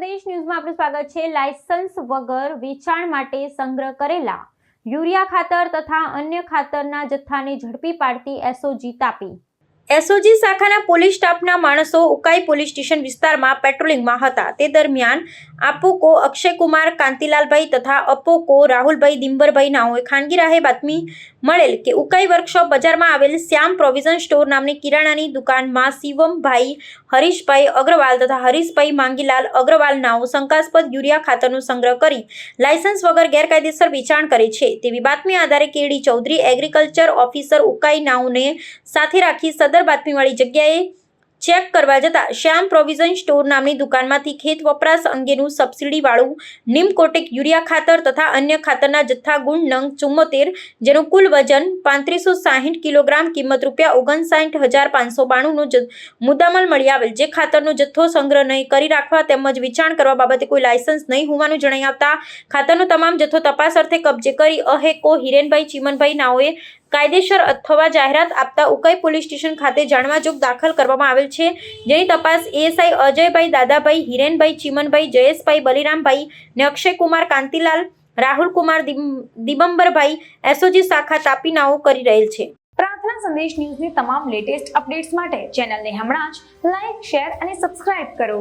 સંદેશ ન્યૂઝમાં આપનું સ્વાગત છે। લાયસન્સ વગર વેચાણ માટે સંગ્રહ કરેલા યુરિયા ખાતર તથા અન્ય ખાતરના જથ્થાને ઝડપી પાડતી એસઓજી તાપી। એસઓજી શાખાના પોલીસ સ્ટાફના માણસો ઉકાઈ પોલીસ સ્ટેશન વિસ્તારમાં પેટ્રોલિંગમાં હતા। તે દરમિયાન આપોકો અક્ષયકુમાર કાંતિલાલભાઈ તથા અપોકો રાહુલભાઈ દિંબરભાઈ નાઓએ ખાનગી રાહે બાતમી મળેલ કે ઉકાઈ વર્કશોપ બજારમાં આવેલ શ્યામ પ્રોવિઝન સ્ટોર નામની કિરાણાની દુકાનમાં શિવમભાઈ હરીશભાઈ અગ્રવાલ તથા હરીશભાઈ માંગીલાલ અગ્રવાલ નાઓ શંકાસ્પદ યુરિયા ખાતરનો સંગ્રહ કરી લાયસન્સ વગર ગેરકાયદેસર વેચાણ કરે છે તેવી બાતમી આધારે કેડી ચૌધરી એગ્રીકલ્ચર ઓફિસર ઉકાઈ નાઓને સાથે રાખી સદર બાતમીવાળી જગ્યાએ ચેક કરવા જતા શ્યામ પ્રોવિઝન સ્ટોર નામની દુકાનમાંથી ખેત વપરાશ અંગેનું સબસિડીવાળું નિમકોટેક યુરિયા ખાતર તથા અન્ય ખાતરના જથ્થા ગુણ નંગ 74 જેનું કુલ વજન 3560 કિલોગ્રામ કિંમત ₹59,592નો મુદ્દામાલ મળી આવેલ। જે ખાતરનો જથ્થો સંગ્રહ નહીં કરી રાખવા તેમજ વેચાણ કરવા બાબતે કોઈ લાયસન્સ નહીં હોવાનું જણાઈ આવતા ખાતરનો તમામ જથ્થો તપાસ અર્થે કબજે કરી અહેકો હિરેનભાઈ ચીમનભાઈ નાઓએ કાયદેસર અથવા જાહેરાત આપતા ઉકાઈ પોલીસ સ્ટેશન ખાતે જાણવાજોગ દાખલ કરવામાં આવેલ છે, જેની તપાસ એએસઆઈ અજયભાઈ દાદાભાઈ હિરેનભાઈ ચીમનભાઈ જયેશભાઈ બલિરામભાઈ ને અક્ષયકુમાર કાંતિલાલ રાહુલકુમાર દિબંબરભાઈ એસઓજી શાખા તાપી નાઓ કરી રહેલ છે। પ્રાર્થના સંદેશ ન્યૂઝની તમામ લેટેસ્ટ અપડેટ્સ માટે ચેનલને હમણાં જ લાઈક, શેર અને સબસ્ક્રાઇબ કરો।